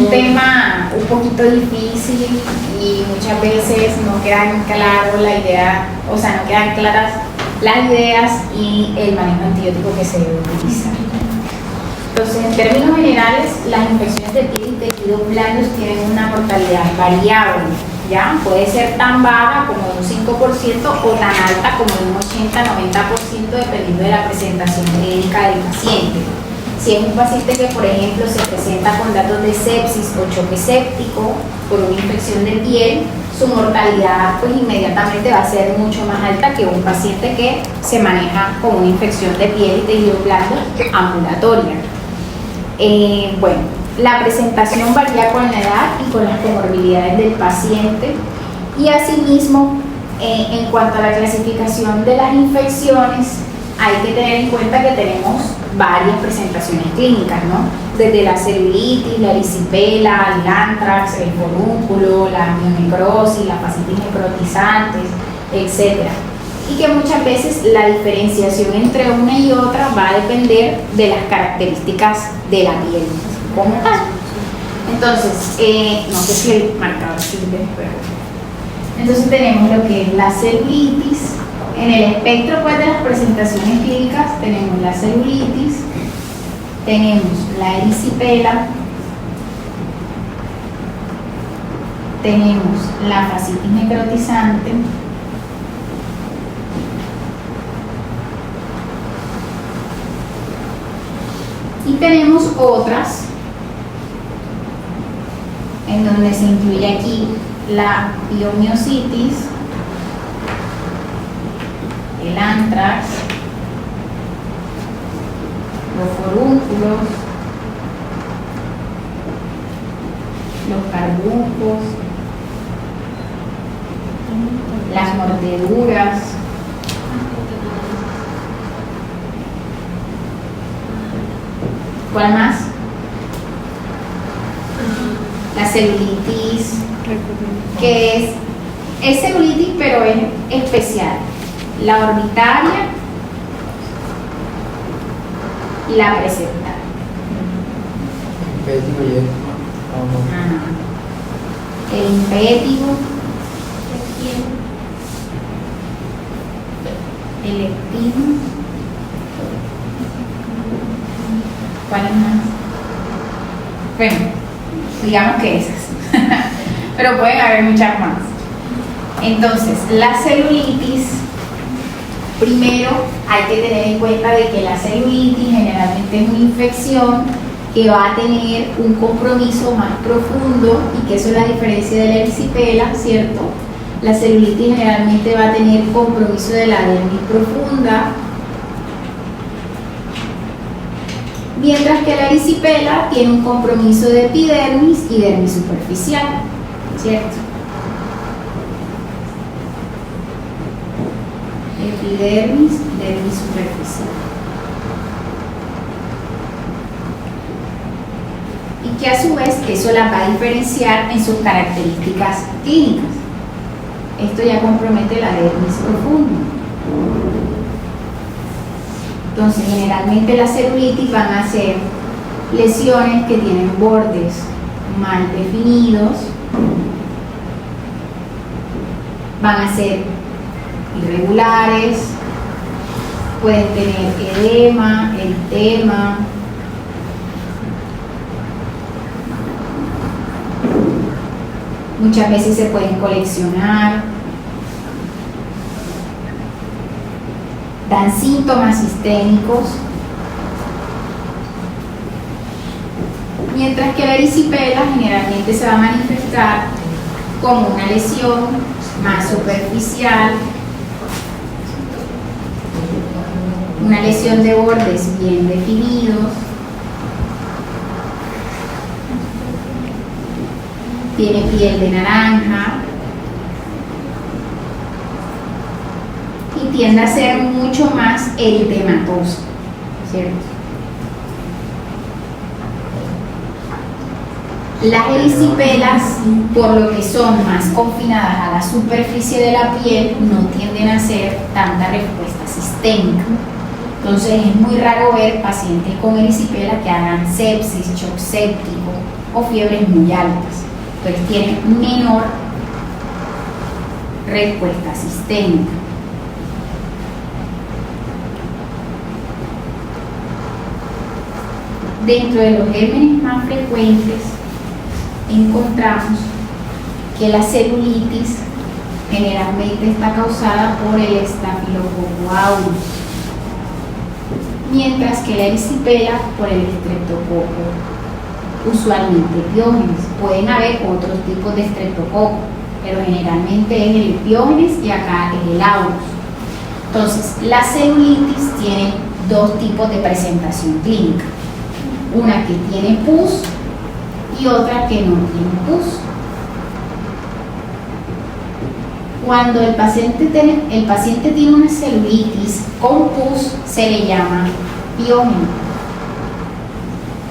un tema un poquito difícil y muchas veces no quedan claro la idea, o sea, no quedan claras las ideas y el manejo antibiótico que se debe utilizar. Entonces, en términos generales, las infecciones de piel y tejidos blandos tienen una mortalidad variable, ¿ya? Puede ser tan baja como de un 5% o tan alta como de un 80-90% dependiendo de la presentación clínica del paciente. Si es un paciente que, por ejemplo, se presenta con datos de sepsis o choque séptico por una infección de piel, su mortalidad pues inmediatamente va a ser mucho más alta que un paciente que se maneja con una infección de piel y tejido blando ambulatoria. Bueno, la presentación varía con la edad y con las comorbilidades del paciente y asimismo en cuanto a la clasificación de las infecciones hay que tener en cuenta que tenemos varias presentaciones clínicas, ¿no? Desde la celulitis, la erisipela, el anthrax, el forúnculo, la mionecrosis, la fascitis necrotizantes, etc. Y que muchas veces la diferenciación entre una y otra va a depender de las características de la piel como tal. Entonces, no sé si el marcador sirve, pero... Entonces tenemos lo que es la celulitis. En el espectro pues, de las presentaciones clínicas tenemos la celulitis, tenemos la erisipela, tenemos la fascitis necrotizante, y tenemos otras en donde se incluye aquí la piomiositis, el anthrax, los forúnculos, los carbuncos, las mordeduras, ¿cuál más? La celulitis, que es celulitis pero es especial. La orbitaria y la preseptal. El impétigo, el lectino, ¿cuál es más? Bueno, digamos que esas, pero pueden haber muchas más. Entonces, la celulitis, primero hay que tener en cuenta de que la celulitis generalmente es una infección que va a tener un compromiso más profundo y que eso es la diferencia de la erisipela, ¿cierto? La celulitis generalmente va a tener compromiso de la dermis profunda, mientras que la erisipela tiene un compromiso de epidermis y dermis superficial, ¿cierto? Epidermis, dermis superficial. Y que a su vez eso la va a diferenciar en sus características clínicas. Esto ya compromete la dermis profunda. Entonces, generalmente las celulitis van a ser lesiones que tienen bordes mal definidos, van a ser irregulares, pueden tener edema, eritema, muchas veces se pueden coleccionar, dan síntomas sistémicos, mientras que la erisipela generalmente se va a manifestar como una lesión más superficial, una lesión de bordes bien definidos, tiene piel de naranja y tiende a ser mucho más eritematoso, ¿cierto? Las erisipelas, por lo que son más confinadas a la superficie de la piel, no tienden a hacer tanta respuesta sistémica. Entonces es muy raro ver pacientes con erisipela que hagan sepsis, shock séptico o fiebres muy altas. Entonces tiene menor respuesta sistémica. Dentro de los gérmenes más frecuentes encontramos que la celulitis generalmente está causada por el Staphylococcus aureus, mientras que la erisipela por el Streptococcus, usualmente Piógenes. Pueden haber otros tipos de Streptococcus, pero generalmente es el Piógenes y acá es el aureus. Entonces, la celulitis tiene dos tipos de presentación clínica, una que tiene pus y otra que no tiene pus. Cuando el paciente tiene una celulitis con pus, se le llama piógeno.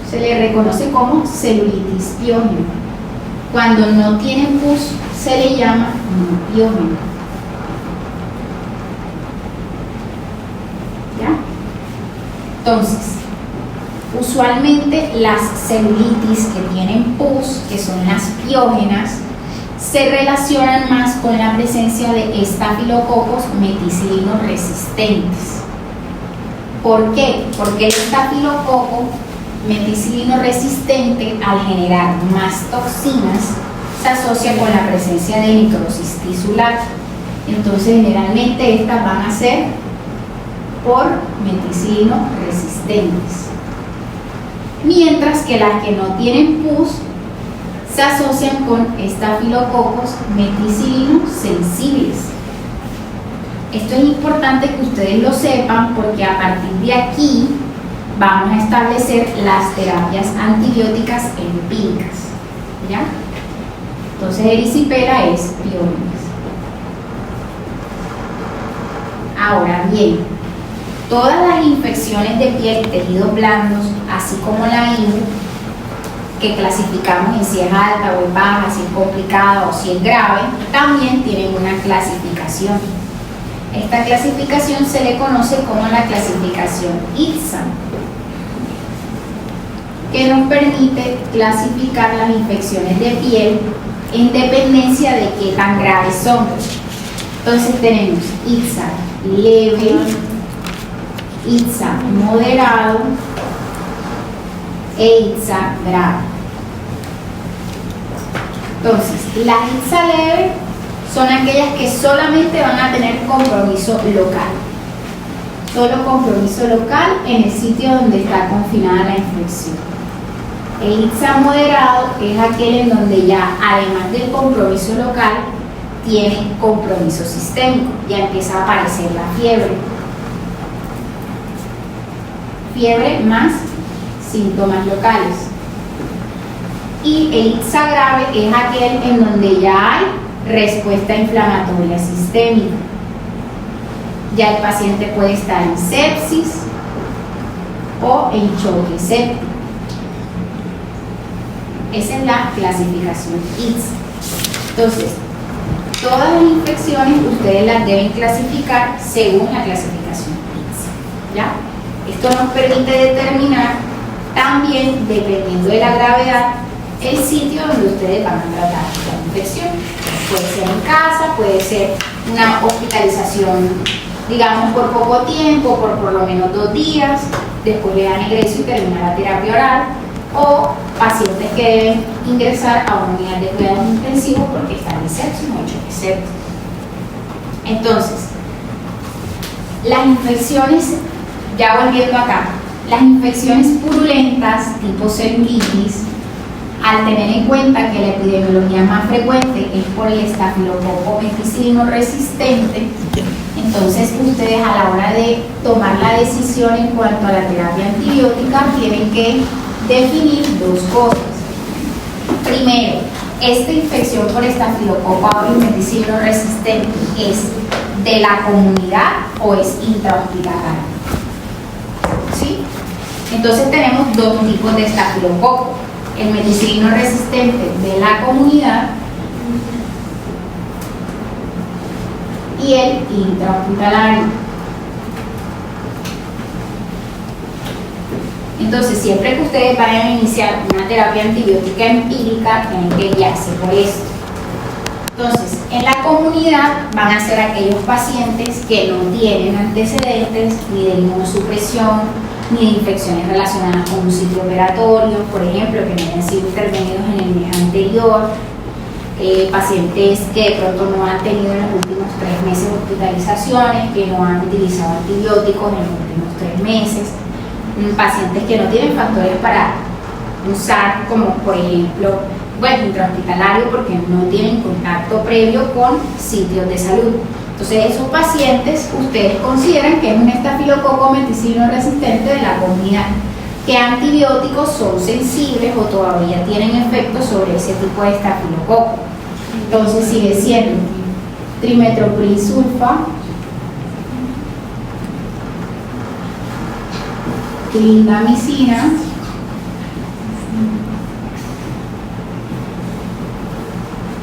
Se le reconoce como celulitis piógeno. Cuando no tiene pus, se le llama no piógeno. ¿Ya? Entonces, usualmente las celulitis que tienen pus, que son las piógenas, se relacionan más con la presencia de estafilococos meticilinos resistentes. ¿Por qué? Porque el estafilococo meticilino resistente, al generar más toxinas, se asocia con la presencia de necrosis tisular. Entonces, generalmente estas van a ser por meticilino resistentes. Mientras que las que no tienen pus se asocian con estafilococos meticilinos sensibles. Esto es importante que ustedes lo sepan porque a partir de aquí vamos a establecer las terapias antibióticas empíricas. ¿Ya? Entonces, erisipela es piógenes. Ahora bien, todas las infecciones de piel y tejidos blandos, así como la IBU, que clasificamos en si es alta o es baja, si es complicada o si es grave, también tienen una clasificación. Esta clasificación se le conoce como la clasificación ITSA, que nos permite clasificar las infecciones de piel en dependencia de qué tan graves son. Entonces tenemos ITSA leve, ITSA moderado e ITSA grave. Entonces, las ITSA leve son aquellas que solamente van a tener compromiso local. Solo compromiso local en el sitio donde está confinada la infección. El ITSA moderado es aquel en donde ya, además del compromiso local, tiene compromiso sistémico. Ya empieza a aparecer la fiebre. Fiebre más síntomas locales. Y el ITSA grave es aquel en donde ya hay respuesta inflamatoria sistémica. Ya el paciente puede estar en sepsis o en choque séptico. Esa es la clasificación ITSA. Entonces, todas las infecciones ustedes las deben clasificar según la clasificación ITSA. ¿Ya? Esto nos permite determinar también, dependiendo de la gravedad, el sitio donde ustedes van a tratar la infección. Puede ser en casa, puede ser una hospitalización, digamos, por poco tiempo, por lo menos 2 días, después le dan ingreso y termina la terapia oral, o pacientes que deben ingresar a una unidad de cuidados intensivos porque están en sepsis o en choque séptico. Entonces, las infecciones, ya volviendo acá, las infecciones purulentas tipo celulitis, al tener en cuenta que la epidemiología más frecuente es por el estafilococo meticilino resistente, entonces ustedes a la hora de tomar la decisión en cuanto a la terapia antibiótica tienen que definir 2 cosas. Primero, esta infección por estafilococo aureus meticilino resistente es de la comunidad o es intrahospitalaria. ¿Sí? Entonces tenemos 2 tipos de estafilococo: el meticilino resistente de la comunidad y el intrahospitalario. Entonces, siempre que ustedes vayan a iniciar una terapia antibiótica empírica, tienen que guiarse por esto. Entonces, en la comunidad van a ser aquellos pacientes que no tienen antecedentes ni de inmunosupresión, ni de infecciones relacionadas con un sitio operatorio, por ejemplo, que no hayan sido intervenidos en el mes anterior, pacientes que de pronto no han tenido en los últimos 3 meses hospitalizaciones, que no han utilizado antibióticos en los últimos 3 meses, pacientes que no tienen factores para usar, como por ejemplo, bueno, intrahospitalario, porque no tienen contacto previo con sitios de salud. Entonces, esos pacientes ustedes consideran que es un estafilococo meticilino resistente de la comunidad. ¿Qué antibióticos son sensibles o todavía tienen efecto sobre ese tipo de estafilococo? Entonces, sigue siendo trimetopril sulfa, clindamicina,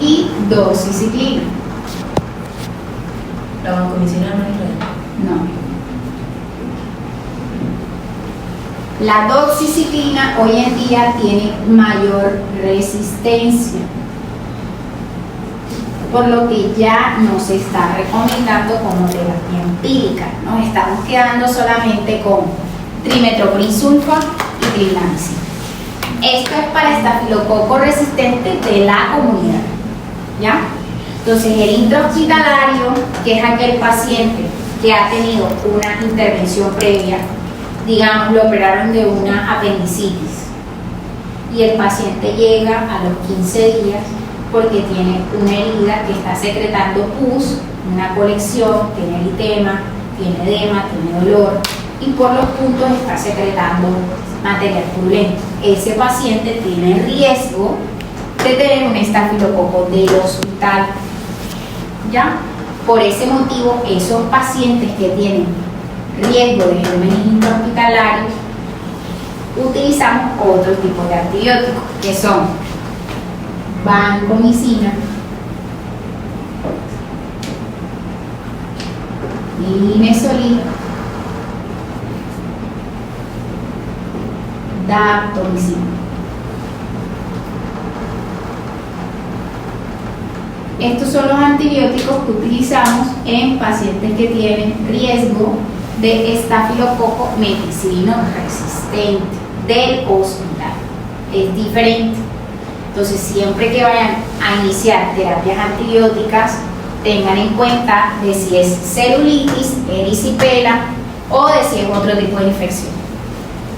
y doxiciclina. ¿La vancomicina no es real? No. La doxiciclina hoy en día tiene mayor resistencia, por lo que ya no se está recomendando como terapia empírica. Nos estamos quedando solamente con trimetopril sulfa y clindamicina. Esto es para estafilococo resistente de la comunidad, ¿ya? Entonces, el intrahospitalario, que es aquel paciente que ha tenido una intervención previa, digamos, lo operaron de una apendicitis y el paciente llega a los 15 días porque tiene una herida que está secretando pus, una colección, tiene eritema, tiene edema, tiene dolor y por los puntos está secretando material purulento. Ese paciente tiene riesgo de tener un estafilococo del hospital, ¿ya? Por ese motivo, esos pacientes que tienen riesgo de gérmenes intrahospitalarios, utilizamos otro tipo de antibióticos, que son vancomicina, linezolid, daptomicina. Estos son los antibióticos que utilizamos en pacientes que tienen riesgo de estafilococo meticilino resistente del hospital. Es diferente. Entonces, siempre que vayan a iniciar terapias antibióticas, tengan en cuenta de si es celulitis, erisipela o de si es otro tipo de infección.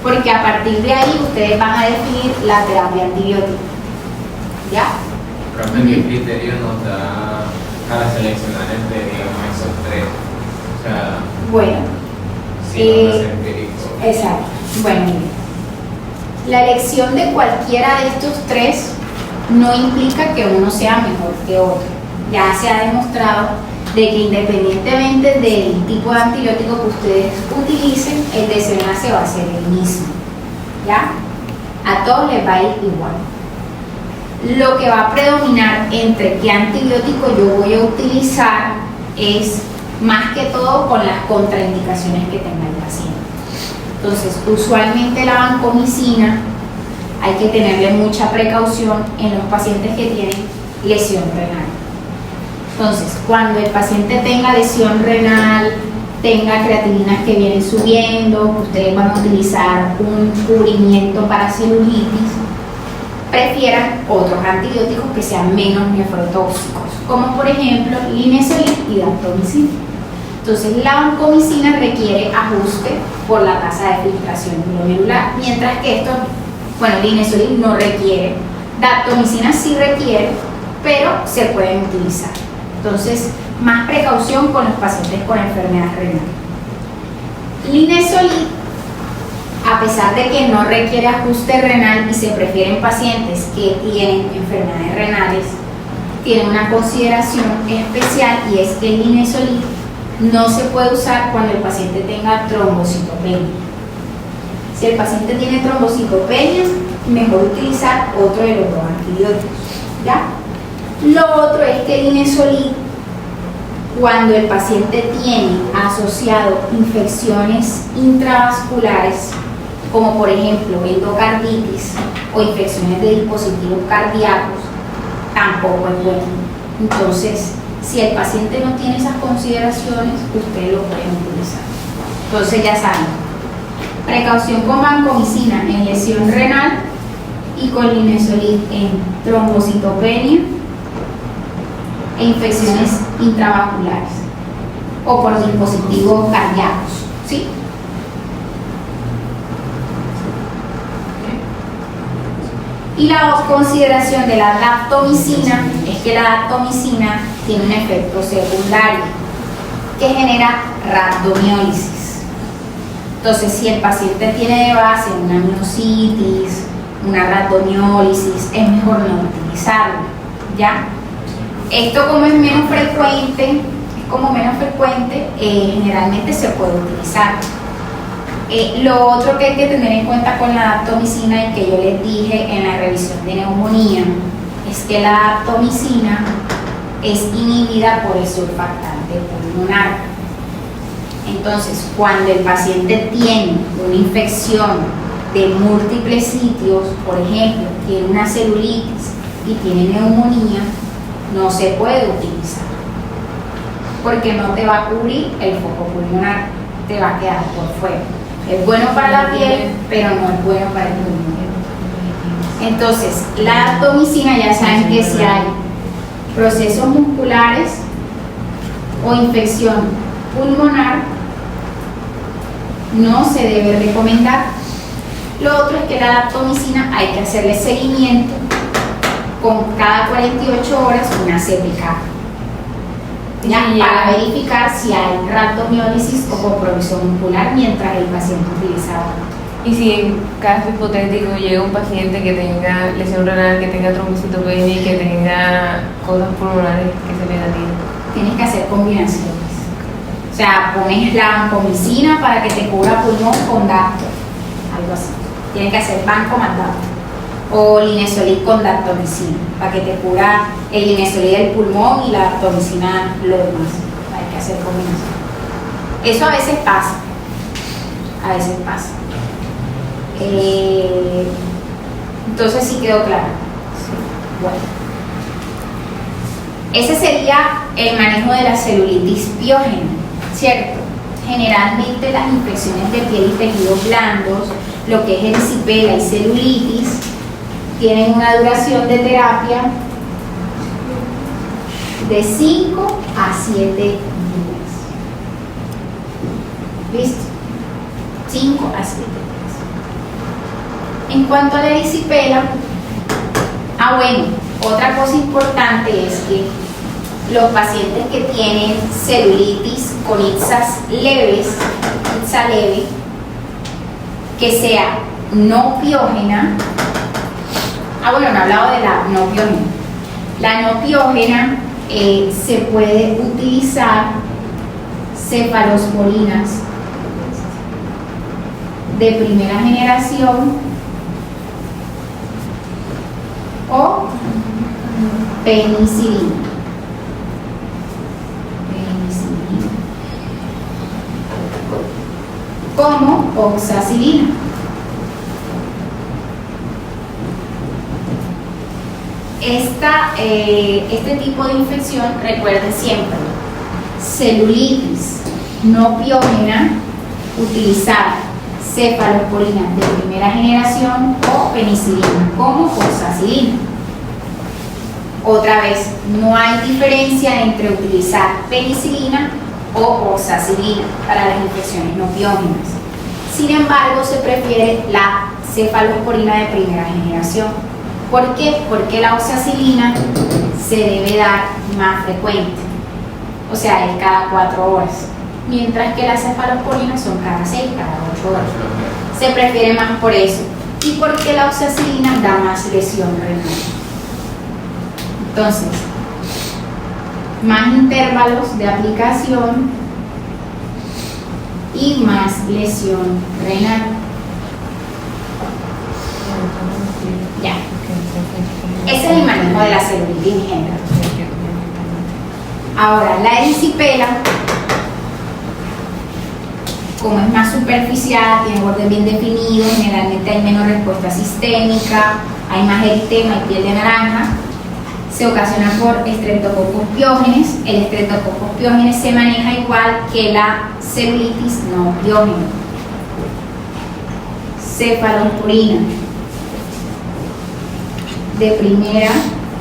Porque a partir de ahí ustedes van a definir la terapia antibiótica. ¿Ya? ¿Qué criterio nos da para seleccionar entre, digamos, esos 3? O sea, bueno, si no es empírico. Exacto. Bueno, mire, la elección de cualquiera de estos 3 no implica que uno sea mejor que otro. Ya se ha demostrado de que independientemente del tipo de antibiótico que ustedes utilicen, el desenlace va a ser el mismo. ¿Ya? A todos les va a ir igual. Lo que va a predominar entre qué antibiótico yo voy a utilizar es más que todo con las contraindicaciones que tenga el paciente. Entonces, usualmente la vancomicina hay que tenerle mucha precaución en los pacientes que tienen lesión renal. Entonces, cuando el paciente tenga lesión renal, tenga creatininas que vienen subiendo, ustedes van a utilizar un cubrimiento para celulitis, prefieran otros antibióticos que sean menos nefrotóxicos, como por ejemplo linezolid y daptomicina. Entonces, la vancomicina requiere ajuste por la tasa de filtración glomerular, mientras que esto, bueno, linezolid no requiere, daptomicina sí requiere, pero se pueden utilizar. Entonces, más precaución con los pacientes con enfermedad renal. Linezolid, a pesar de que no requiere ajuste renal y se prefieren pacientes que tienen enfermedades renales, tiene una consideración especial y es que el linezolid no se puede usar cuando el paciente tenga trombocitopenia. Si el paciente tiene trombocitopenia, mejor utilizar otro de los 2 antibióticos, ¿ya? Lo otro es que el linezolid, cuando el paciente tiene asociado infecciones intravasculares, como por ejemplo endocarditis o infecciones de dispositivos cardíacos, tampoco es bueno. Entonces, si el paciente no tiene esas consideraciones, ustedes lo pueden utilizar. Entonces ya saben, precaución con vancomicina en lesión renal y con linezolid en trombocitopenia e infecciones intravasculares o por dispositivos cardíacos, ¿sí? Y la consideración de la daptomicina es que la daptomicina tiene un efecto secundario que genera rhabdomiólisis. Entonces, si el paciente tiene de base una miositis, una rhabdomiólisis, es mejor no utilizarlo, ¿ya? Esto como es menos frecuente, generalmente se puede utilizar. Lo otro que hay que tener en cuenta con la daptomicina y que yo les dije en la revisión de neumonía es que la daptomicina es inhibida por el surfactante pulmonar. Entonces, cuando el paciente tiene una infección de múltiples sitios, por ejemplo, tiene una celulitis y tiene neumonía, no se puede utilizar porque no te va a cubrir el foco pulmonar, te va a quedar por fuera. Es bueno para la piel, pero no es bueno para el pulmón. Entonces, la daptomicina, ya saben que si hay procesos musculares o infección pulmonar, no se debe recomendar. Lo otro es que la daptomicina hay que hacerle seguimiento con cada 48 horas una CPK. Ya, para verificar si hay rhabdomiólisis o compromiso muscular mientras el paciente utiliza. Y si en caso hipotético llega un paciente que tenga lesión renal, que tenga trombocitopenia y que tenga cosas pulmonares que se le darían, tienes que hacer combinaciones. O sea, pones la vancomicina para que te cubra pulmón con dapto, algo así. Tienes que hacer banco más dapto. O linezolid con daptomicina, para que te cubra el linezolid del pulmón y la daptomicina lo demás. Hay que hacer combinación. Eso a veces pasa. Entonces sí quedó claro. Bueno. Ese sería el manejo de la celulitis piógena, ¿cierto? Generalmente las infecciones de piel y tejidos blandos, lo que es erisipela y celulitis, tienen una duración de terapia de 5 a 7 días. ¿Listo? 5 a 7 días. En cuanto a la erisipela, bueno, otra cosa importante es que los pacientes que tienen celulitis con itza leve, que sea no piógena. Bueno, no he hablado de la no piógena. La no piógena se puede utilizar cefalosporinas de primera generación o penicilina. Como oxacilina. Este tipo de infección, recuerden siempre, celulitis no piógena, utilizar cefalosporinas de primera generación o penicilina como oxacilina. Otra vez, no hay diferencia entre utilizar penicilina o oxacilina para las infecciones no piógenas. Sin embargo, se prefiere la cefalosporina de primera generación. ¿Por qué? Porque la oxacilina se debe dar más frecuente, o sea, es cada 4 horas, mientras que las cefalosporinas son cada 6, cada 8 horas. Se prefiere más por eso, y porque la oxacilina da más lesión renal. Entonces, más intervalos de aplicación y más lesión renal. Ya. Ese es el manejo de la celulitis en general. Ahora, la erisipela como es más superficial, tiene bordes bien definidos, generalmente hay menos respuesta sistémica, hay más eritema y piel de naranja. Se ocasiona por Streptococcus pyogenes. El Streptococcus pyogenes se maneja igual que la celulitis no piógena. Cefalosporina de primera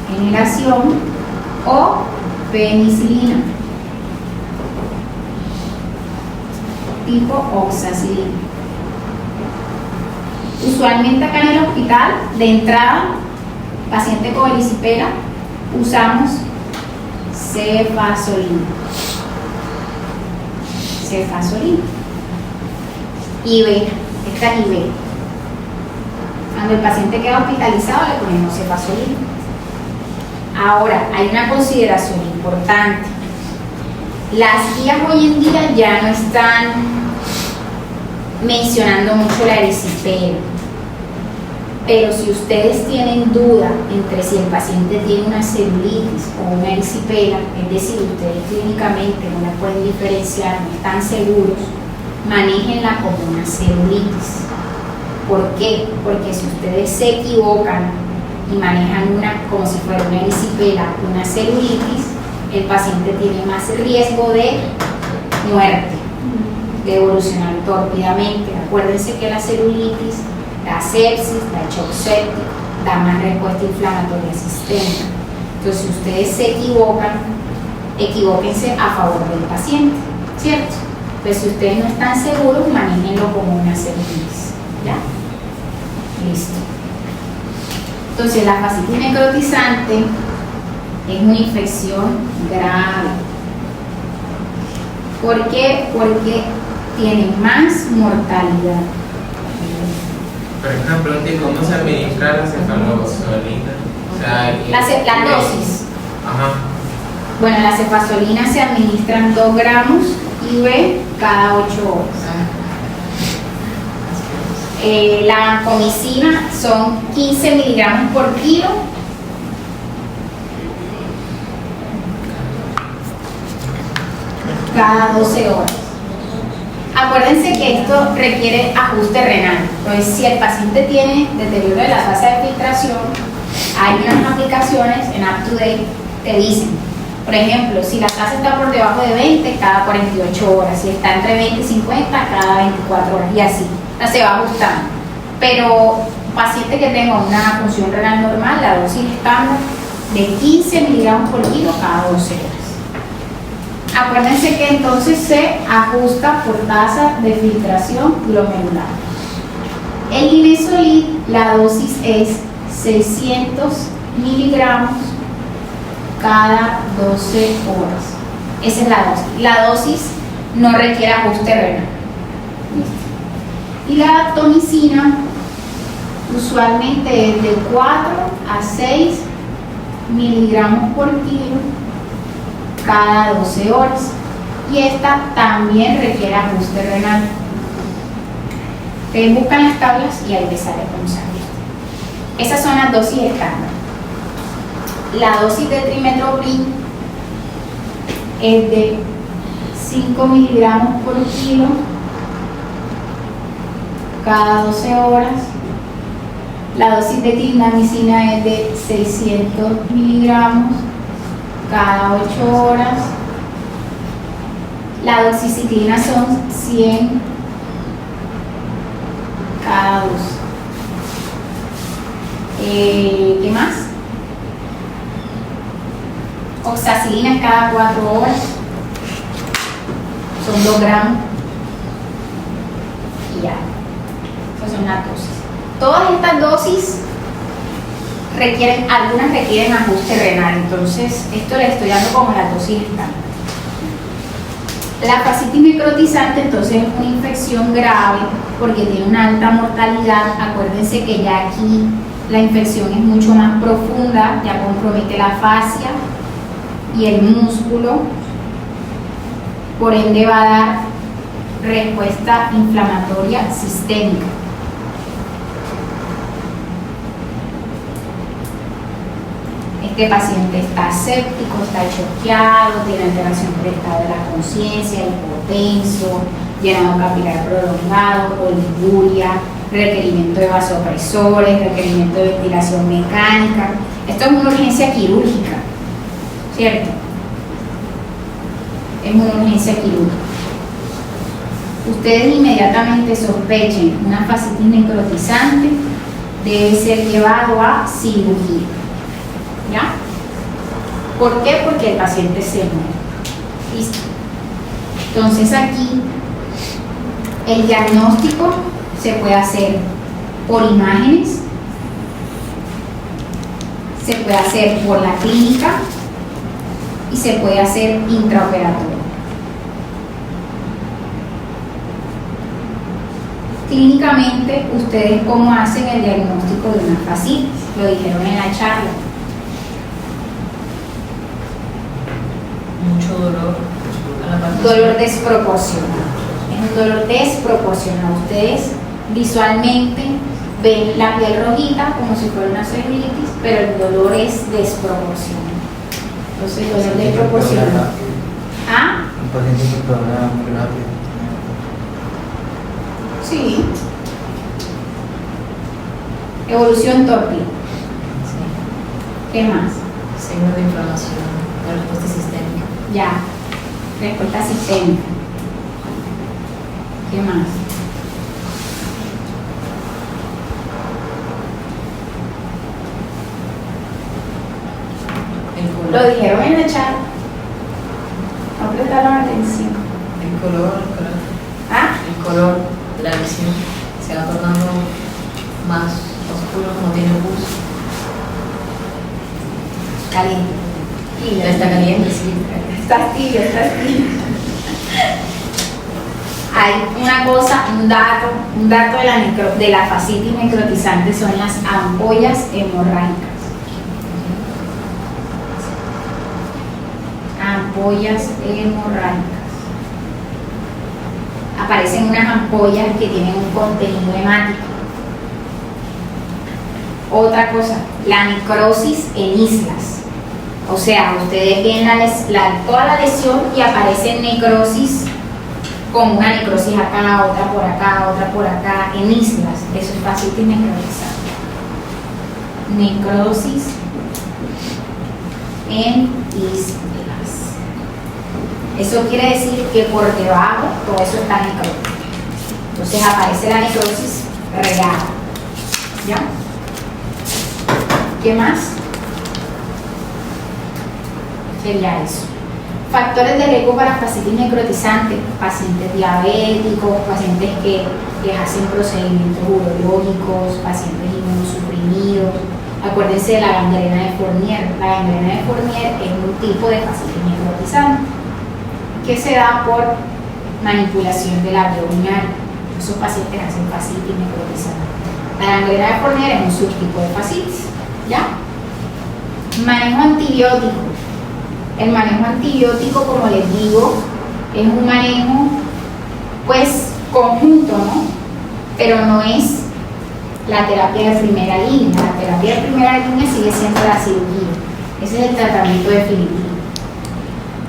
generación o penicilina tipo oxacilina. Usualmente acá en el hospital, de entrada, paciente con erisipela, usamos cefazolina. Cefazolina. IV, esta es IV. Cuando el paciente queda hospitalizado le ponemos cefazolina. Ahora, hay una consideración importante. Las guías hoy en día ya no están mencionando mucho la erisipela, pero si ustedes tienen duda entre si el paciente tiene una celulitis o una erisipela, es decir, ustedes clínicamente no la pueden diferenciar, no están seguros, manéjenla como una celulitis. ¿Por qué? Porque si ustedes se equivocan y manejan una como si fuera una erisipela, una celulitis, el paciente tiene más riesgo de muerte, de evolucionar tórpidamente. Acuérdense que la celulitis da sepsis, da shock séptico, da más respuesta inflamatoria sistémica. Entonces, si ustedes se equivocan, equivóquense a favor del paciente, ¿cierto? Pues si ustedes no están seguros, manéjenlo como una celulitis, ¿ya? Listo. Entonces, la fascitis necrotizante es una infección grave. ¿Por qué? Porque tiene más mortalidad. Por ejemplo, ¿cómo se administra la cefalosporina? O sea, la dosis. Ajá. Bueno, la cefazolina se administran 2 gramos IV cada 8 horas. La vancomicina son 15 miligramos por kilo cada 12 horas. Acuérdense que esto requiere ajuste renal. Entonces, si el paciente tiene deterioro de la fase de filtración, hay unas aplicaciones en UpToDate que dicen, por ejemplo, si la tasa está por debajo de 20, cada 48 horas, si está entre 20 y 50, cada 24 horas, y así. O sea, se va ajustando. Pero paciente que tenga una función renal normal, la dosis estándar de 15 miligramos por kilo cada 12 horas. Acuérdense que entonces se ajusta por tasa de filtración glomerular. El linezolid, la dosis es 600 miligramos cada 12 horas. Esa es la dosis. La dosis no requiere ajuste renal. Y la atomicina usualmente es de 4 a 6 miligramos por kilo cada 12 horas. Y esta también requiere ajuste renal. Ustedes buscan las tablas y ahí les sale cómo se ajusta. Esas son las dosis estándar. La dosis de trimethoprim es de 5 miligramos por kilo cada 12 horas. La dosis de clindamicina es de 600 miligramos cada 8 horas. La doxiciclina son 100 cada 2. ¿Qué más? Oxacilina cada 4 horas. Son 2 gramos. Y ya. Esas son las dosis. Todas estas dosis algunas requieren ajuste renal. Entonces, esto le estoy dando como la dosis estándar. La fascitis necrotizante entonces es una infección grave porque tiene una alta mortalidad. Acuérdense que ya aquí la infección es mucho más profunda, ya compromete la fascia y el músculo, por ende va a dar respuesta inflamatoria sistémica. Este paciente está séptico, está choqueado, tiene alteración del estado de la conciencia, hipotenso, llenado capilar prolongado, oliguria, requerimiento de vasopresores, requerimiento de ventilación mecánica. Esto es una urgencia quirúrgica, ¿cierto? Es una urgencia quirúrgica. Ustedes inmediatamente sospechen una fascitis necrotizante, debe ser llevado a cirugía. ¿Ya? ¿Por qué? Porque el paciente se muere. ¿Listo? Entonces aquí el diagnóstico se puede hacer por imágenes, se puede hacer por la clínica y se puede hacer intraoperatorio. Clínicamente, ¿ustedes cómo hacen el diagnóstico de una fascitis? Lo dijeron en la charla. Mucho dolor a la parte. Dolor desproporcionado. Es un dolor desproporcionado. Ustedes visualmente ven la piel rojita como si fuera una celulitis, pero el dolor es desproporcionado. Entonces, dolor desproporcionado. ¿Ah? Un paciente que programa muy rápido. Sí. Evolución torpe. Sí. ¿Qué más? Signo de inflamación, la respuesta sistémica. Ya. Respuesta sistémica. ¿Qué más? El color. Lo dijeron en el chat. No prestaron atención. El color. ¿Ah? El color de la lesión se va tornando más oscuro, como tiene pus. Caliente. Ya está caliente, sí. Estás tibio, estás tibio. Hay una cosa, un dato de la fascitis necrotizante son las ampollas hemorrágicas. Ampollas hemorrágicas. Aparecen unas ampollas que tienen un contenido hemático. Otra cosa, la necrosis en islas. O sea, ustedes ven toda la lesión y aparece necrosis, como una necrosis acá, otra por acá, en islas. Eso es fascitis necrotizante. Necrosis en islas. Eso quiere decir que por debajo todo eso está necrótico. Entonces aparece la necrosis regada. ¿Ya? ¿Qué más? Sería eso. Factores de riesgo para fascitis necrotizante: pacientes diabéticos, pacientes que les hacen procedimientos urológicos, pacientes inmunosuprimidos. Acuérdense de la gangrena de Fournier. La gangrena de Fournier es un tipo de fascitis necrotizante que se da por manipulación de la vía urinaria. Esos pacientes hacen fascitis necrotizante. La gangrena de Fournier es un subtipo de fascitis. ¿Ya? Manejo antibiótico. El manejo antibiótico, como les digo, es un manejo pues conjunto, ¿no? Pero no es la terapia de primera línea. La terapia de primera línea sigue siendo la cirugía. Ese es el tratamiento definitivo.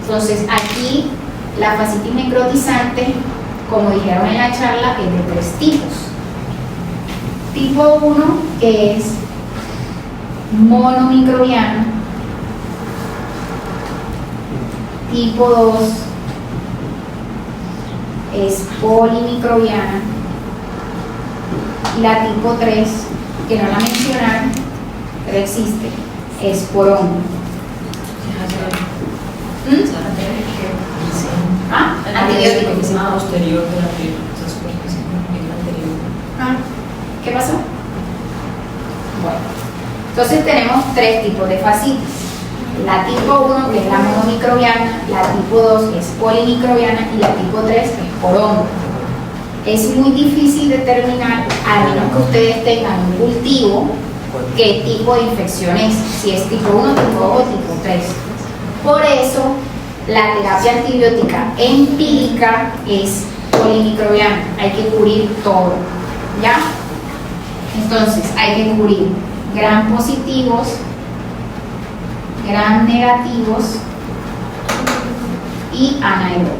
Entonces aquí la fascitis necrotizante, como dijeron en la charla, es de 3 tipos. Tipo 1, que es monomicrobiana. Tipo 2 es polimicrobiana. Y la tipo 3, que no la mencionaron, pero existe, es por hongo. ¿Ah? Antibiótico. Que sea posterior de la transposición anterior. ¿Qué pasó? Bueno, entonces tenemos 3 tipos de fascitis. La tipo 1, que es la monomicrobiana, la tipo 2 es polimicrobiana y la tipo 3 es por hongo. Es muy difícil determinar, a menos que ustedes tengan un cultivo, qué tipo de infección es, si es tipo 1, tipo 2 o tipo 3. Por eso, la terapia antibiótica empírica es polimicrobiana, hay que cubrir todo, ¿ya? Entonces, hay que cubrir gram positivos, gram negativos y anaerobios.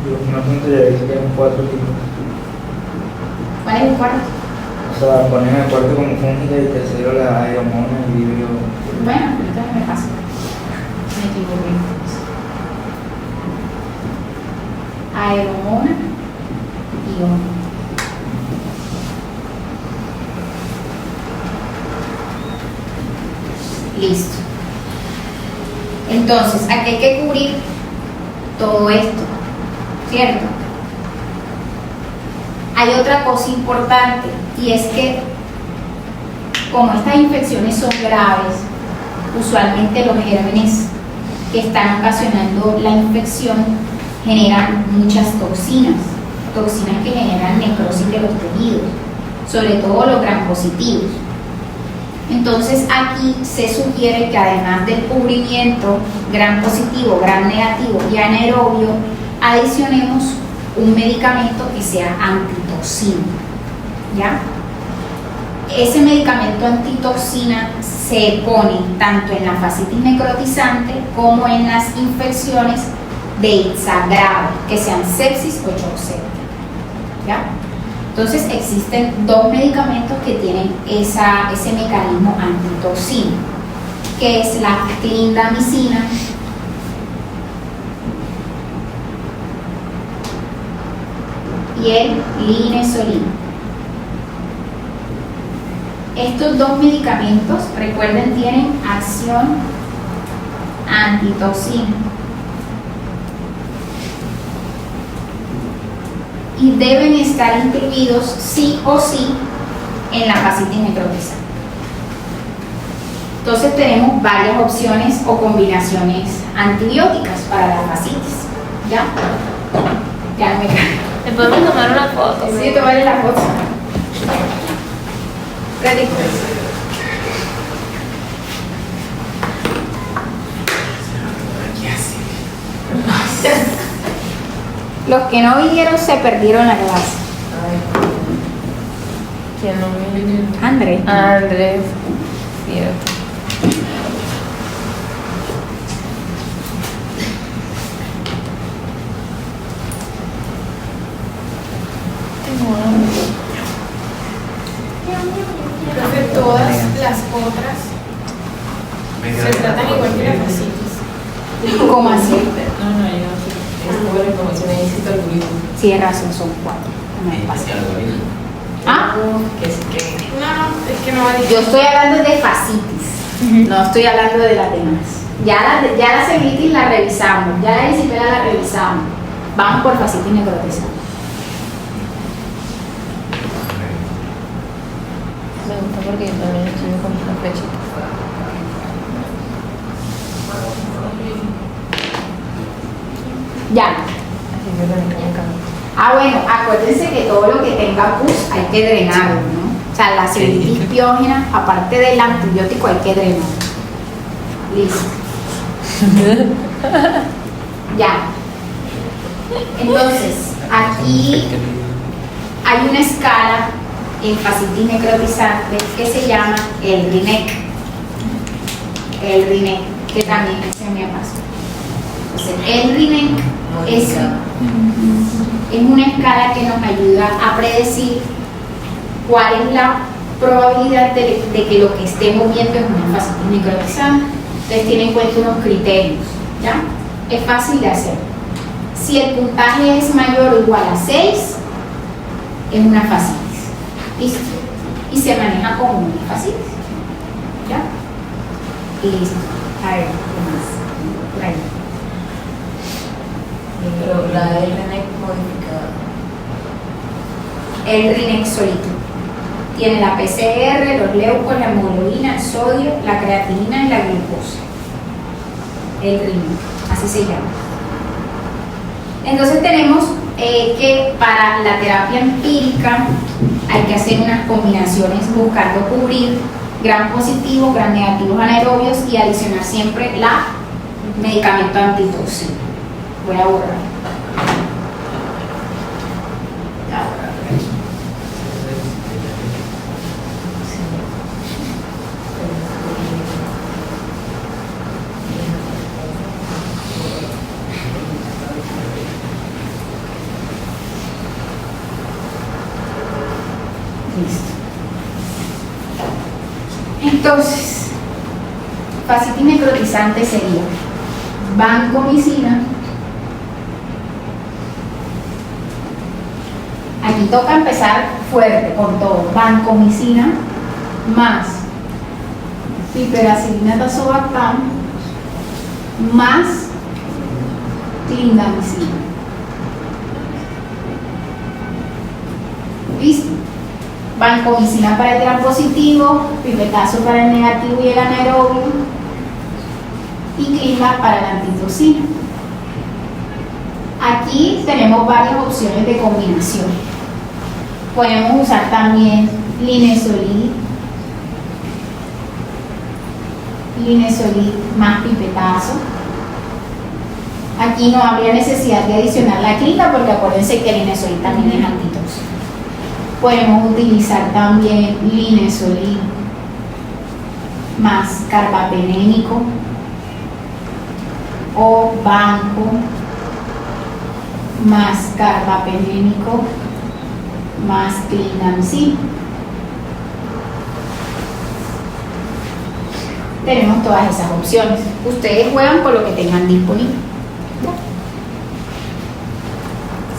Una punta ya dice que eran 4 tipos. ¿Cuál es el cuarto? O sea, ponen el cuarto como fúngica y tercero la aeromona y vidrio. Bueno, ahorita me pasa. Me equivoqué. Aeromona y ono. Listo. Entonces, aquí hay que cubrir todo esto, ¿cierto? Hay otra cosa importante y es que como estas infecciones son graves, usualmente los gérmenes que están ocasionando la infección generan muchas toxinas que generan necrosis de los tejidos, sobre todo los gram positivos. Entonces aquí se sugiere que además del cubrimiento gram positivo, gram negativo y anaerobio, adicionemos un medicamento que sea antitoxina, ¿ya? Ese medicamento antitoxina se pone tanto en la fascitis necrotizante como en las infecciones de ITSA grave, que sean sepsis o shock septic, ¿ya? Entonces existen dos medicamentos que tienen ese mecanismo antitoxina, que es la clindamicina y el linezolida. Estos dos medicamentos, recuerden, tienen acción antitoxina y deben estar incluidos sí o sí en la fascitis necrotizante. Entonces tenemos varias opciones o combinaciones antibióticas para la fascitis. ¿Ya? Ya no me cae. ¿Le podemos tomar una foto? Sí, tomarle la foto. Ready? Los que no vinieron se perdieron la clase. ¿Quién no viene? Andrés. Andrés. Cierto. Profe, todas las otras se tratan igual que la fascitis. ¿Cómo así? No, yo es bueno como si necesito algoritmo. Sí, es razón, son 4. No me pasa. ¿Ah? Que es que No, es que no va a Yo estoy hablando de fascitis, no estoy hablando de las demás. Ya la celulitis la revisamos, ya la erisipela la revisamos. Vamos por fascitis necrotizante. Me gusta porque yo también estudio con una flechita. Ya. Así que también me encanta. Bueno, acuérdense que todo lo que tenga pus hay que drenarlo, ¿no? O sea, la celulitis piógena, aparte del antibiótico, hay que drenar. Listo. Ya. Entonces, aquí hay una escala en fascitis necrotizante que se llama el RINEC. El RINEC, que también se me pasó. Entonces, el RINEC es una escala que nos ayuda a predecir cuál es la probabilidad de que lo que estemos viendo es una fascitis necrotizante. Entonces tiene en cuenta unos criterios, ¿ya? Es fácil de hacer. Si el puntaje es mayor o igual a 6, es una fascitis. Listo. Y se maneja como una fascitis. ¿Ya? Listo. A ver, ¿qué más? Por ahí. pero la RNA modificada. El RINEC solito. Tiene la PCR, los leucos, la hemoglobina, el sodio, la creatinina y la glucosa. El RINEC, así se llama. Entonces tenemos que para la terapia empírica hay que hacer unas combinaciones buscando cubrir gram positivo, gram negativos anaerobios y adicionar siempre la medicamento antitoxina. Voy a borrar. Ya borrar. Entonces, fascitis necrotizante sería vancomicina. Aquí toca empezar fuerte con todo. Vancomicina más piperacilina tazobactam más clindamicina. ¿Listo? Vancomicina para el gram positivo, pipetazo para el negativo y el anaerobio, y clinda para la antitoxina. Aquí tenemos varias opciones de combinación. Podemos usar también linezolid más pipetazo. Aquí no habría necesidad de adicionar la clinda porque acuérdense que el linezolid también es antitóxico. Podemos utilizar también linezolid más carbapenémico o banco más carbapenémico más clindamicina. Tenemos todas esas opciones. Ustedes juegan con lo que tengan disponible.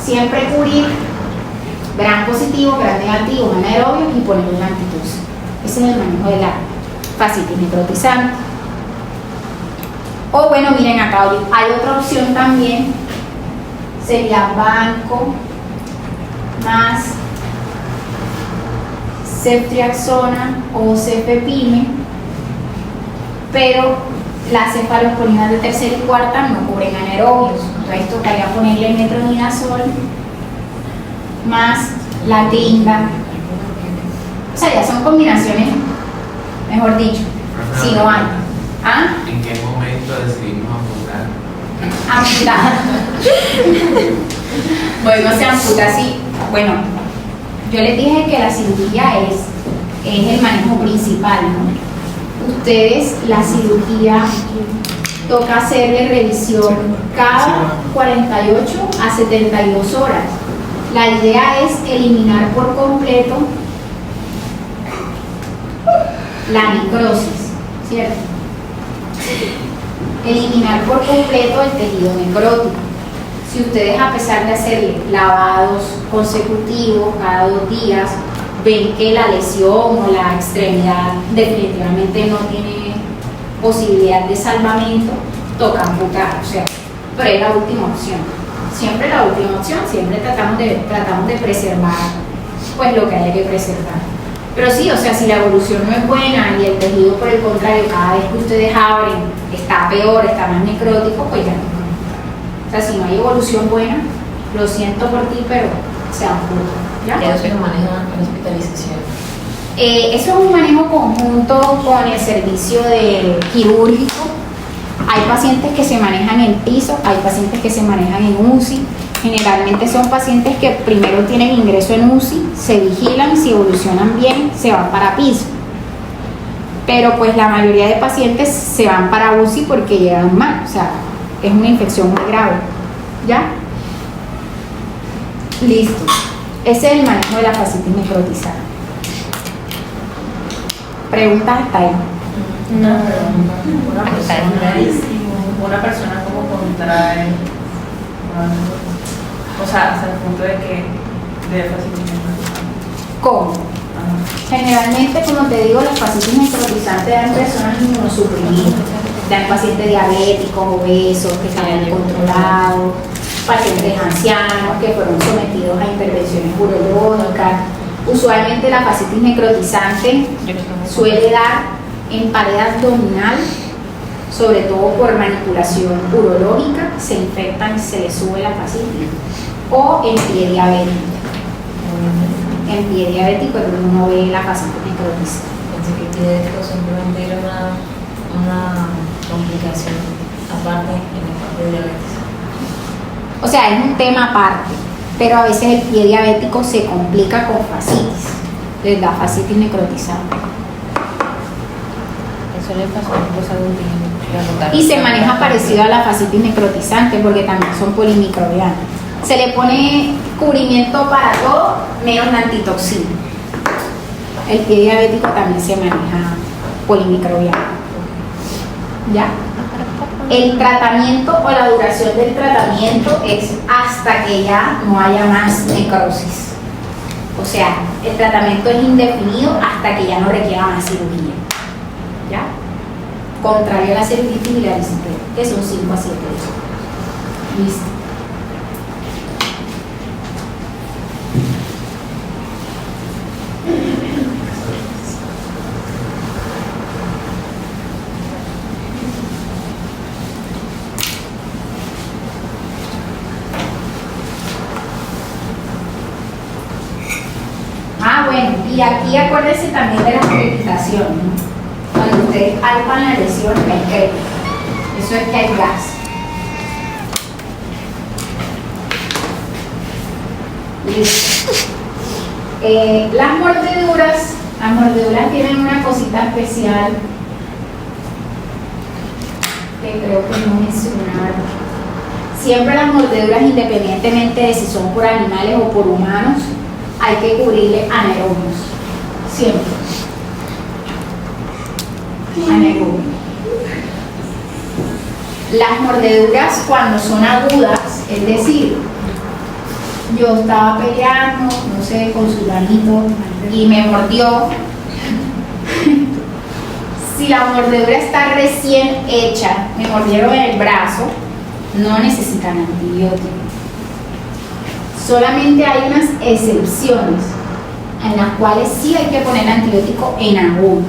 Siempre cubrir gram positivo, gram negativo, anaerobio y poner una antitoxina. Ese es el manejo de la fascitis necrotizante. O bueno, miren acá, hay otra opción también, sería banco más ceftriaxona o cefepime, pero las cefalosporinas de tercera y cuarta no cubren anaerobios, entonces tocaría ponerle metronidazol más la clinda. O sea, ya son combinaciones, mejor dicho, si no hay. ¿Ah? ¿En qué momento decidimos amputar? Amputar. Bueno, se amputa así. Bueno, yo les dije que la cirugía es el manejo principal, ¿no? Ustedes, la cirugía toca hacerle revisión cada 48 a 72 horas. La idea es eliminar por completo la necrosis, ¿cierto? Eliminar por completo el tejido necrótico. Si ustedes, a pesar de hacerle lavados consecutivos cada 2 días, ven que la lesión o la extremidad definitivamente no tiene posibilidad de salvamento, toca amputar, o sea, pero es la última opción. Siempre la última opción, siempre tratamos de preservar pues lo que haya que preservar. Pero sí, o sea, si la evolución no es buena y el tejido, por el contrario, cada vez que ustedes abren está peor, está más necrótico, pues ya no. O sea, si no hay evolución buena, lo siento por ti, pero se amputa. ¿Ya? ¿Qué se maneja la hospitalización? Eso es un manejo conjunto con el servicio de quirúrgico. Hay pacientes que se manejan en piso, hay pacientes que se manejan en UCI. Generalmente son pacientes que primero tienen ingreso en UCI, se vigilan, si evolucionan bien, se van para piso. Pero pues la mayoría de pacientes se van para UCI porque llegan mal, o sea, es una infección muy grave. ¿Ya? Listo. Ese es el manejo de la fascitis necrotizante. ¿Preguntas hasta ahí? Una persona como contrae, o sea, hasta el punto de que debe fascitis necrotizante. ¿Cómo? Generalmente, como te digo, la fascitis necrotizante da en personas inmunosuprimidas, da en pacientes diabéticos, obesos, que están incontrolados, pacientes ancianos que fueron sometidos a intervenciones urológicas. Usualmente la fascitis necrotizante suele dar en pared abdominal, sobre todo por manipulación urológica, se infectan y se les sube la fascitis, o en pie diabético. En pie diabético es donde uno ve la fascitis necrotizante. Pensé que pie diabético simplemente era una complicación aparte en la parte de diabetes. O sea, es un tema aparte, pero a veces el pie diabético se complica con fascitis, les da fascitis necrotizante. Eso le pasó a mi esposa algún tiempo. Y se maneja parecido a la fascitis necrotizante porque también son polimicrobianas. Se le pone cubrimiento para todo menos la antitoxina. El pie diabético también se maneja polimicrobiano. ¿Ya? El tratamiento o la duración del tratamiento es hasta que ya no haya más necrosis. O sea, el tratamiento es indefinido hasta que ya no requiera más cirugía. ¿Ya? Contrario a la celulitis y la disciplina, que son 5 a 7 días. Listo. Bueno, y aquí acuérdense también de la crepitación, ¿no? Cuando ustedes palpan la lesión, hay crepita. Eso es que hay gas. Listo. Las mordeduras tienen una cosita especial que creo que no mencionaron. Siempre las mordeduras, independientemente de si son por animales o por humanos, hay que cubrirle anaerobios, siempre. Anaerobios. Las mordeduras cuando son agudas, es decir, yo estaba peleando, no sé, con su granito y me mordió. Si la mordedura está recién hecha, me mordieron en el brazo, no necesitan antibióticos. Solamente hay unas excepciones en las cuales sí hay que poner antibiótico en agudo.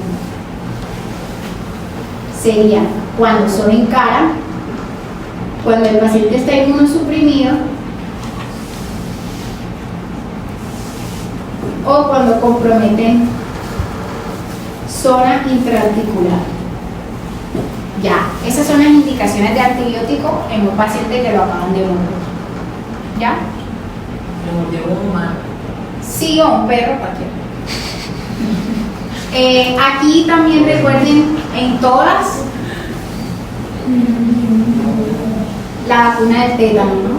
Sería cuando son en cara, cuando el paciente está inmunosuprimido o cuando comprometen zona intraarticular. Ya, esas son las indicaciones de antibiótico en un paciente que lo acaban de morder. ¿Ya? Lo mordió un humano. Sí, o un perro, cualquiera. Aquí también recuerden, en todas, la vacuna del tétano, ¿no?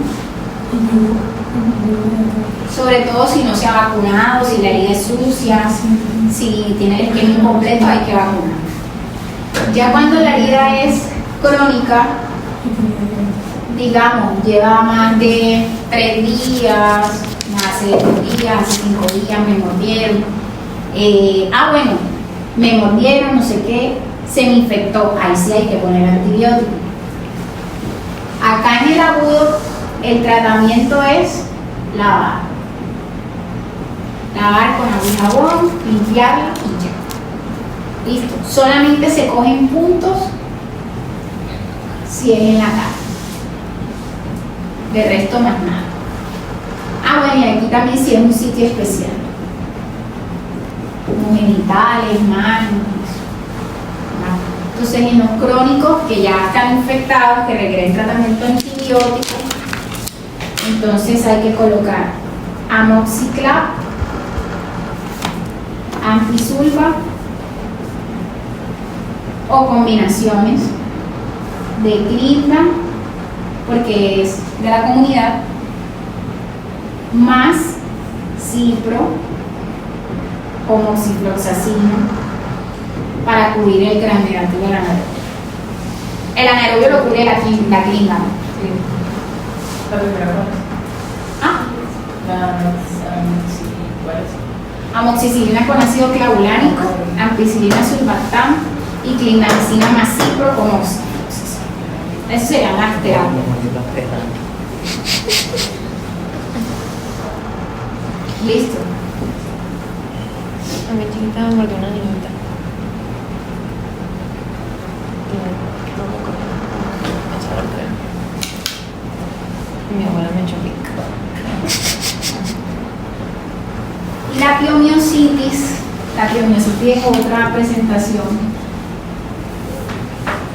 Sobre todo si no se ha vacunado, si la herida es sucia, si tiene el esquema incompleto, hay que vacunar. Ya cuando la herida es crónica, digamos, lleva más de 3 días, hace 2 días, hace 5 días, me mordieron. Bueno, me mordieron, no sé qué, se me infectó, ahí sí hay que poner antibiótico. Acá en el agudo, el tratamiento es lavar. Lavar con agua y jabón, limpiarla y ya. Listo. Solamente se cogen puntos si es en la cara. De resto más nada. Bueno, y aquí también sí es un sitio especial. Como genitales, manos. Entonces en los crónicos que ya están infectados, que requieren tratamiento antibiótico, entonces hay que colocar amoxiclav, ampicilva o combinaciones de clinda, porque es de la comunidad, más cipro o moxifloxacina para cubrir el gran negativo del anaerobio. El anaerobio lo cubre la clinda, ¿no? Sí. La primera ¿cuál es? Amoxicilina con ácido clavulánico, ampicilina sulbactam y clindamicina más cipro con moxifloxacina. Eso serían las terapias. Listo. A mi chiquita me mordió una niñita. No me acuerdo. Mi abuela me echó pica. La piomiositis es otra presentación.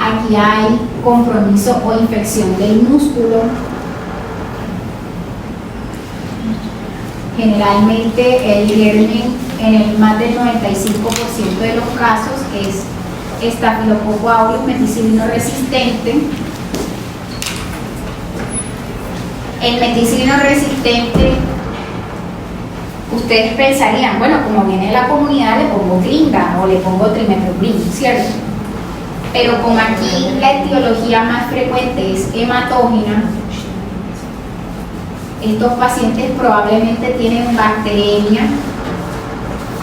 Aquí hay compromiso o infección del músculo. Generalmente el germen en el más del 95% de los casos es Staphylococcus aureus meticilino resistente. El meticilino resistente ustedes pensarían, bueno, como viene de la comunidad, le pongo clinda o le pongo trimethoprim, ¿cierto? Pero como aquí la etiología más frecuente es hematógena, estos pacientes probablemente tienen bacteremia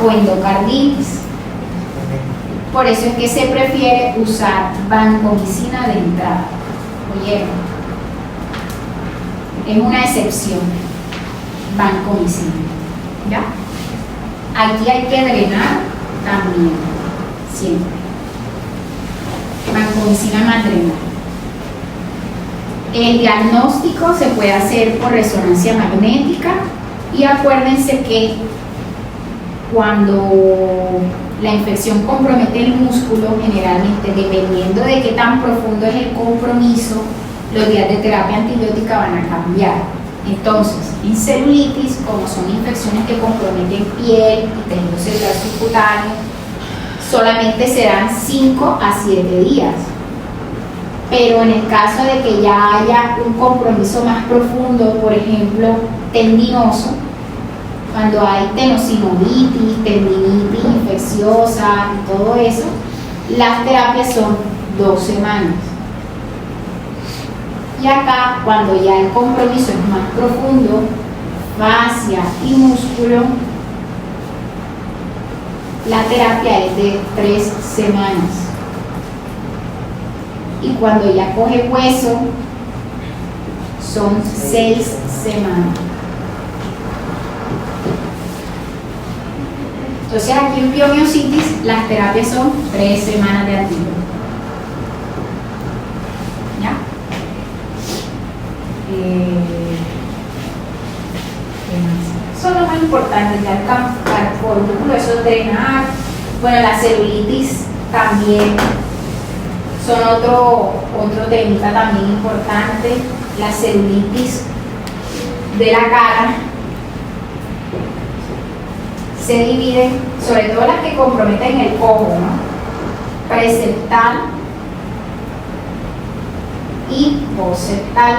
o endocarditis. Por eso es que se prefiere usar vancomicina de entrada. ¿Oyeron? Es una excepción, vancomicina. ¿Ya? Aquí hay que drenar también, siempre. Vancomicina más drenar. El diagnóstico se puede hacer por resonancia magnética y acuérdense que cuando la infección compromete el músculo, generalmente dependiendo de qué tan profundo es el compromiso, los días de terapia antibiótica van a cambiar. Entonces, en celulitis, como son infecciones que comprometen piel y tejido celular subcutáneo, solamente serán 5 a 7 días. Pero en el caso de que ya haya un compromiso más profundo, por ejemplo, tendinoso, cuando hay tenosinovitis, tendinitis infecciosa y todo eso, las terapias son 2 semanas. Y acá, cuando ya el compromiso es más profundo, fascia y músculo, la terapia es de 3 semanas. Y cuando ya coge hueso, son 6 semanas. Entonces aquí en piomiositis las terapias son 3 semanas de antibiótico. ¿Ya? Eso es lo más importante, ya el carpórmulo, eso es drenar. Bueno, la celulitis también son otro temita también importante. La celulitis de la cara se divide, sobre todo las que comprometen el ojo, ¿no? Preseptal y poseptal.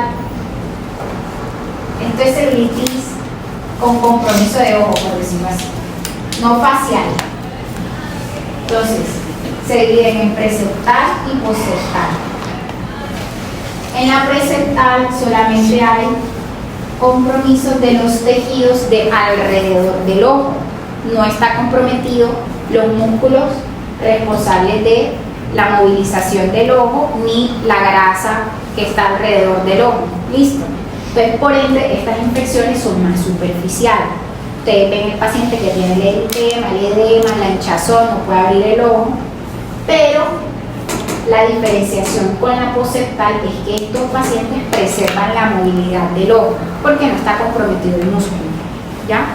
Esto es celulitis con compromiso de ojo, por decirlo así, no facial. Entonces, se dividen en preseptal y poseptal. En la preseptal solamente hay compromisos de los tejidos de alrededor del ojo. No está comprometido los músculos responsables de la movilización del ojo ni la grasa que está alrededor del ojo. ¿Listo? Entonces, por ende, estas infecciones son más superficiales. Ustedes ven el paciente que tiene el edema, la hinchazón, no puede abrir el ojo, pero la diferenciación con la poseptal es que estos pacientes preservan la movilidad del ojo porque no está comprometido el músculo. ¿Ya?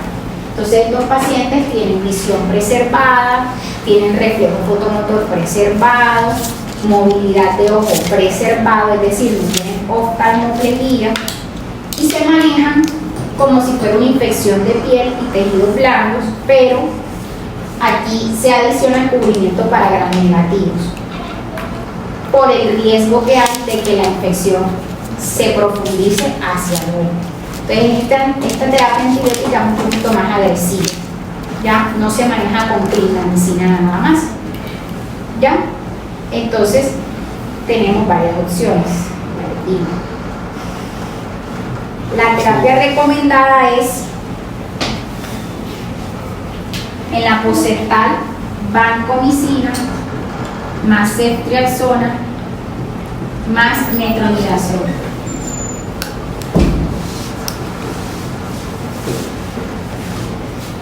Entonces, estos pacientes tienen visión preservada, tienen reflejo fotomotor preservado, movilidad de ojo preservado, es decir, no tienen oftalmoplegia, y se manejan como si fuera una infección de piel y tejidos blandos, pero aquí se adiciona el cubrimiento para granos negativos por el riesgo que hay de que la infección se profundice hacia luego. Entonces, esta terapia antibiótica es un poquito más agresiva, ¿ya? No se maneja con clindamicina nada más, ¿ya? Entonces, tenemos varias opciones. La terapia recomendada es en la poseptal vancomicina más ceftriaxona más metronidazol.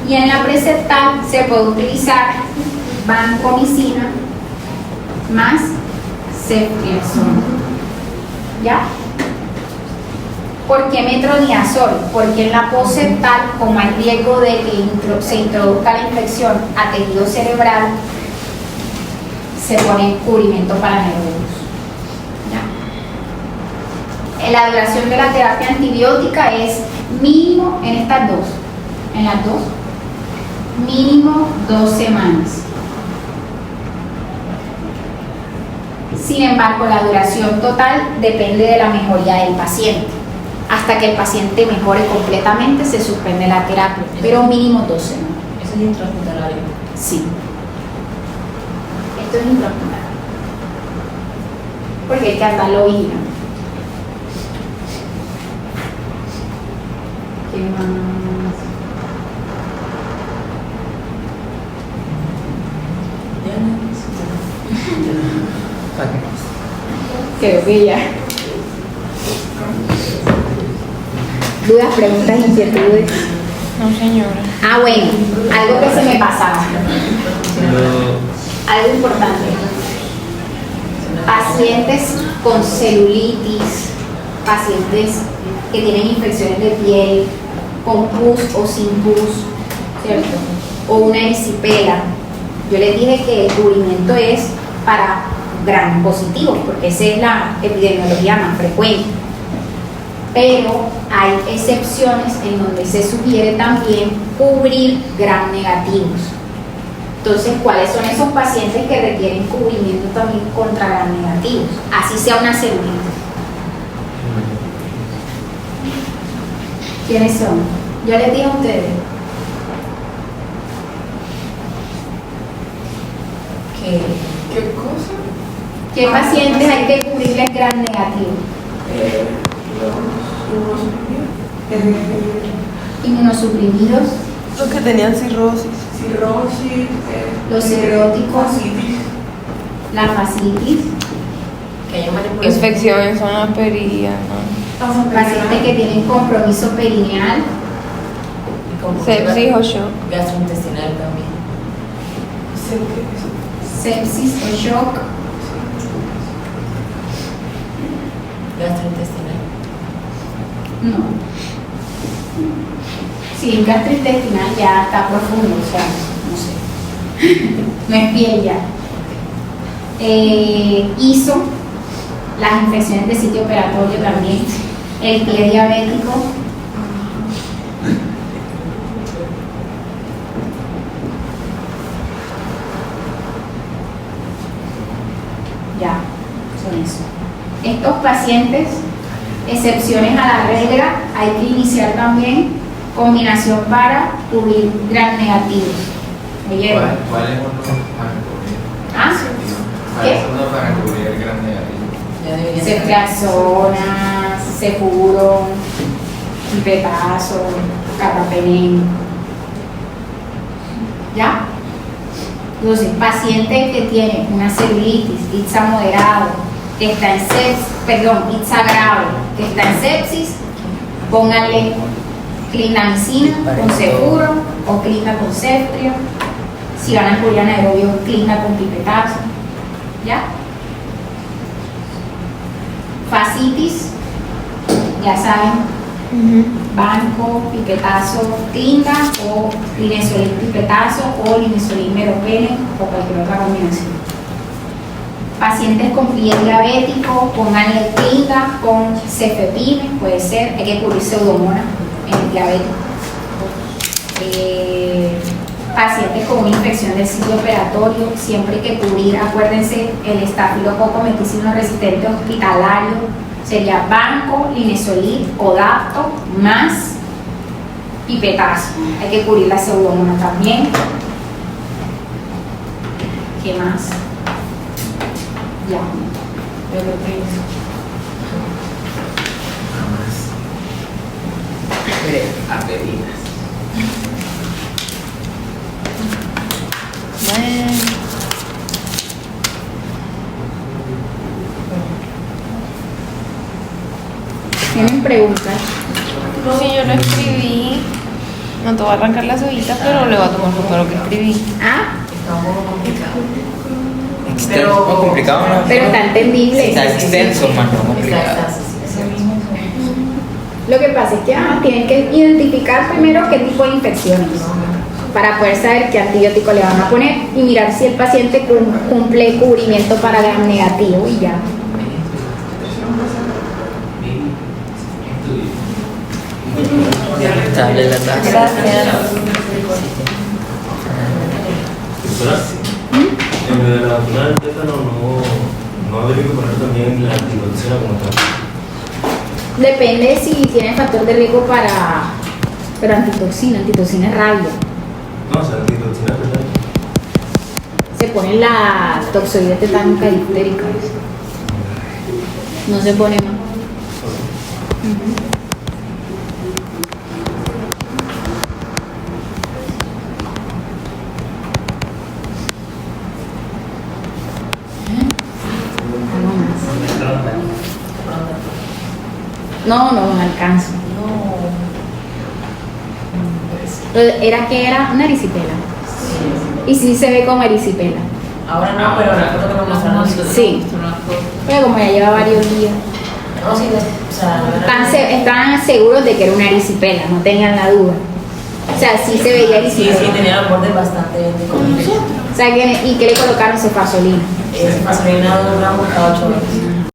Y en la preseptal se puede utilizar vancomicina más ceftriaxona. ¿Ya? ¿Por qué metronidazol? Porque en la poseptal, como hay riesgo de que se introduzca la infección a tejido cerebral, se pone cubrimiento para neuronos. ¿Ya? La duración de la terapia antibiótica es mínimo en estas dos, en las dos, mínimo 2 semanas. Sin embargo, la duración total depende de la mejoría del paciente. hasta que el paciente mejore completamente se suspende la terapia, pero mínimo 2 semanas. Eso es intrahospitalario. Sí. Esto es intrahospitalario. Porque hay que andarlo vigilando. ¿Qué más? Ya no. Creo que ya. ¿Dudas, preguntas, inquietudes? No, señora. Ah, bueno, algo que se me pasaba. Algo importante. Pacientes con celulitis, pacientes que tienen infecciones de piel, con pus o sin pus, ¿cierto? O una erisipela. Yo les dije que el cubrimiento es para gram positivos, porque esa es la epidemiología más frecuente. Pero hay excepciones en donde se sugiere también cubrir gram negativos. Entonces, ¿cuáles son esos pacientes que requieren cubrimiento también contra gram negativos? Así sea una celulitis. ¿Quiénes son? Yo les dije a ustedes. ¿Qué cosa? ¿Qué pacientes hay que cubrirles gram negativo? Inmunosuprimidos, Los que tenían cirrosis. los cirróticos, la fascitis, Que haya manipulación. Infección en zona periana. pacientes que tienen compromiso perineal, Y como Sepsis o shock. gastrointestinal también. sepsis o shock, Gastrointestinal. no. Sí, gastrointestinal ya está profundo, o sea, no sé, no es piel ya. ISO, las infecciones de sitio operatorio también, el pie diabético, ya, son eso. Estos pacientes, excepciones a la regla, hay que iniciar también combinación para cubrir gram negativos. ¿Oyeron? ¿Cuál es uno para cubrir? ¿Ah? ¿Cuál es uno para cubrir el gran negativo? Ya debería Ceftriaxona, Cefuro, pipetazo, carbapenem. ¿Ya? Entonces, paciente que tiene una celulitis, ITSA moderado, que está en sepsis, perdón, ITSA grave, que está en sepsis, pónganle clindamicina con Cefuro o clinda con Ceftrio. Si van a cubrir anaerobio, clinda con pipetazo. ¿Ya? Fascitis, ya saben, banco, pipetazo, clinda o linezolid pipetazo o linezolid meropenem o cualquier otra combinación. Pacientes con pie diabético, pónganle clinda con cefepime, puede ser, hay que cubrir pseudomonas en el diabético. Pacientes con una infección del sitio operatorio, siempre hay que cubrir, acuérdense, el estafilococo meticino resistente hospitalario, sería banco, linezolid o dapto más pipetazo. Hay que cubrir la pseudomonas también. ¿Qué más? Ya. Aperinas. ¿Tienen preguntas? Sí, yo lo escribí. No te voy a arrancar las hojitas, pero le voy a tomar foto a lo que escribí. Ah, Está un poco complicado. Extenso, un poco complicado, ¿no? pero está entendible. Está extenso, más no complicado. Lo que pasa es que tienen que identificar primero qué tipo de infecciones para poder saber qué antibiótico le van a poner y mirar si el paciente cumple cubrimiento para gram negativo y ya. Dale la taza. Gracias. Profesora, en lo de la vacuna del tétano no habría que poner también la antivacuna como tal. Depende si tiene factor de riesgo para. Pero antitoxina es rabia. No, o sea, antitoxina, ¿verdad? Se pone la toxoide tetánica difterica. No se pone más. No alcanzo. Era una erisipela. Y sí se ve como erisipela. Ahora no, pero la foto que me mostraron Sí. Pero como ya lleva varios días. No, sí, o sea, la verdad Estaban seguros de que era una erisipela, no tengan la duda. O sea, sí se veía sí, erisipela. sí, tenía los bordes bastante O sea, ¿y qué le colocaron? Cefazolina. Gasolina 2 gramos cada 8 horas.